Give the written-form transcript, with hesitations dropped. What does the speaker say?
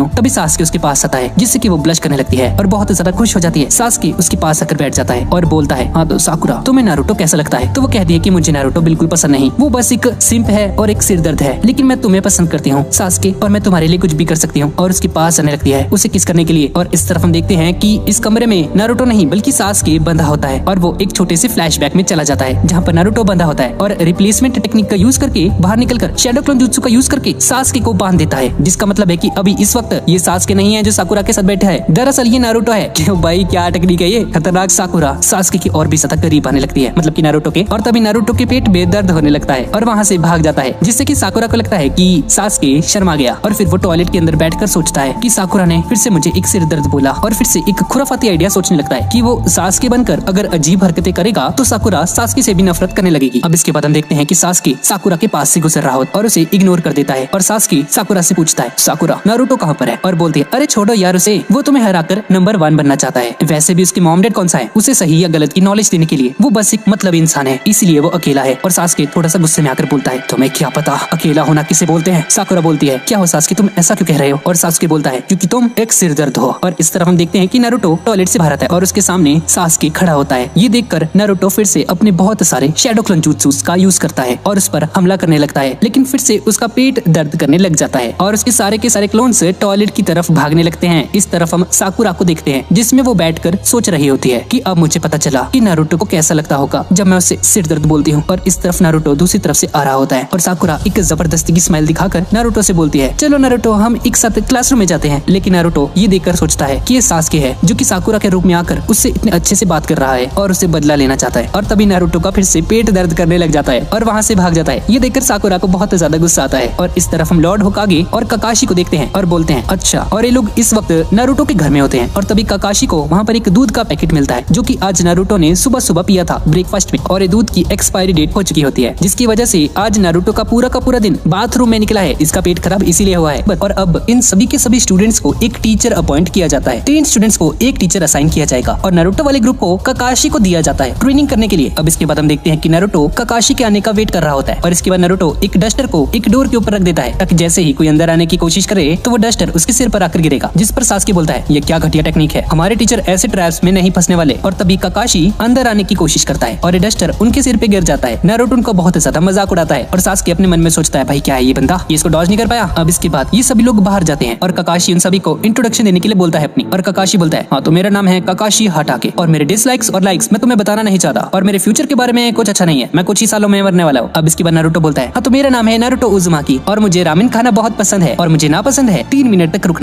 हूँ। तभी सास्के उसके पास आता है, जिससे कि वो ब्लश करने लगती है और बहुत ज्यादा खुश हो जाती है। सास्के उसके पास आकर बैठ जाता है और बोलता है, हाँ तो साकुरा, तुम्हें नारुतो कैसा लगता है? तो वो कहती है कि मुझे नारुतो बिल्कुल पसंद नहीं, वो बस एक सिंप है और एक सिरदर्द है, लेकिन मैं तुम्हें पसंद करती हूँ सास्के, और मैं तुम्हारे लिए कुछ भी कर सकती हूँ। और उसके पास आने लगती है उसे किस करने के लिए। और इस तरफ हम देखते हैं कि इस कमरे में नारुतो नहीं बल्कि सास्के बंधा होता है और वो एक छोटे से फ्लैशबैक में चला जाता है जहाँ पर नारुतो बंधा होता है और रिप्लेसमेंट टेक्निक का यूज करके बाहर निकलकर शैडो क्लोन जुत्सु का यूज करके सास्के को बांध देता है, जिसका मतलब है कि अभी इस वक्त ये सास्के नहीं है जो साकुरा के साथ बैठा है, दरअसल ये नारुतो है। क्यों भाई, क्या टेक्निक है ये खतरनाक। साकुरा सास्के की और भी ज्यादा करीब आने लगती है, मतलब कि नारुतो के, और तभी नारुतो के पेट में दर्द होने लगता है और वहाँ से भाग जाता है, जिससे कि साकुरा को लगता है कि सास्के शर्मा गया। और फिर वो टॉयलेट के अंदर बैठकर सोचता है कि साकुरा ने फिर से मुझे एक सिर दर्द बोला, और फिर से एक खुराफाती आइडिया सोचने लगता है कि वो सास्के बनकर अगर अजीब हरकतें करेगा तो साकुरा सास्के से भी नफरत करने लगेगी। अब इसके बाद हम देखते हैं कि सास्के साकुरा के पास से गुजर रहा होता और उसे इग्नोर कर देता है, और सास्के साकुरा से पूछता है, साकुरा नारुतो कहाँ पर है? और बोलती है, अरे छोड़ो यार उसे, वो तुम्हें हराकर नंबर 1 बनना चाहता है। वैसे भी उसके मॉम डैड कौन सा है उसे सही या गलत की नॉलेज देने के लिए, वो बस एक मतलब इंसान है, इसलिए वो अकेला है। और सास्के थोड़ा सा गुस्से में आकर बोलता है, तुम्हें क्या पता अकेला होना किसे बोलते हैं? साकुरा बोलती है, क्या हो सास्के, तुम ऐसा क्यों कह रहे हो? और सास्के बोलता है, क्योंकि तुम एक सिरदर्द हो। और इस तरफ हम देखते हैं कि नारुतो टॉयलेट से बाहर आता है और उसके सामने सास्के खड़ा होता है। ये देखकर नारुतो फिर से अपने बहुत सारे शैडो क्लोन जुत्सु का यूज करता है और उस पर हमला करने लगता है, लेकिन फिर से उसका पेट दर्द करने लग जाता है और उसके सारे के सारे क्लोन्स टॉयलेट की तरफ भागने लगते हैं। इस तरफ हम साकुरा को देखते हैं, जिसमें वो बैठकर सोच रही होती है कि अब मुझे पता चला कि नारुतो को कैसा लगता होगा जब मैं उससे सिर दर्द बोलती हूँ। और इस तरफ नारुतो दूसरी तरफ से आ रहा होता है और साकुरा एक जबरदस्ती की स्माइल दिखाकर नारुतो से बोलती है, चलो नारुतो हम एक साथ क्लासरूम में जाते हैं। लेकिन नारुतो ये देखकर सोचता है कि ये सास्के है जो कि साकुरा के रूप में आकर उससे इतने अच्छे से बात कर रहा है और उसे बदला लेना चाहता है। और तभी नारुतो का फिर से पेट दर्द करने लग जाता है और वहाँ से भाग जाता है। ये देखकर साकुरा को बहुत ज्यादा गुस्सा आता है। और इस तरफ हम लॉर्ड होकागे और ककाशी को देखते हैं और बोलते हैं, अच्छा। और ये लोग इस वक्त नारुतो के घर में होते हैं और तभी ककाशी को वहाँ पर एक दूध का पैकेट मिलता है जो कि आज नारुतो ने सुबह सुबह पिया था ब्रेकफास्ट में, और ये दूध की एक्सपायरी डेट हो चुकी होती है, जिसकी वजह से आज नारुतो का पूरा दिन बाथरूम में निकला है। इसका पेट खराब इसीलिए हुआ है। और अब इन सभी के सभी स्टूडेंट्स को एक टीचर अपॉइंट किया जाता है। 3 स्टूडेंट्स को एक टीचर असाइन किया जाएगा और नारुतो वाले ग्रुप को ककाशी को दिया जाता है ट्रेनिंग करने के लिए। अब इसके बाद हम देखते हैं कि नारुतो ककाशी के आने का वेट कर रहा होता है और इसके बाद नारुतो एक डस्टर को एक डोर के ऊपर रख देता है ताकि जैसे ही कोई अंदर आने की कोशिश करे तो वो डस्टर उसके सिर पर आकर गिरेगा, जिस पर सास्के बोलता है, ये क्या घटिया टेक्निक है, हमारे टीचर ऐसे ट्रैप्स में नहीं फंसने वाले। और तभी ककाशी अंदर आने की कोशिश करता है और ये डस्टर उनके सिर पे गिर जाता है। नारुतो उनको बहुत ज्यादा मजाक उड़ाता है और सास्के अपने मन में सोचता है, भाई क्या है ये बंदा, ये इसको डॉज नहीं कर पाया। अब इसके बाद ये सभी लोग बाहर जाते हैं और ककाशी उन सभी को इंट्रोडक्शन देने के लिए बोलता है अपनी। और ककाशी बोलता है, हाँ तो मेरा नाम है ककाशी हटाके और मेरे डिसलाइक्स और लाइक्स मैं तुम्हें बताना नहीं चाहता और मेरे फ्यूचर के बारे में कुछ अच्छा नहीं है, मैं कुछ ही सालों में मरने वाला हूँ। अब इसके बाद नारुतो बोलता है, हाँ तो मेरा नाम है नारुतो उज़ुमाकी और मुझे रामेन खाना बहुत पसंद है और मुझे ना पसंद है 3 मिनट तक रुकना।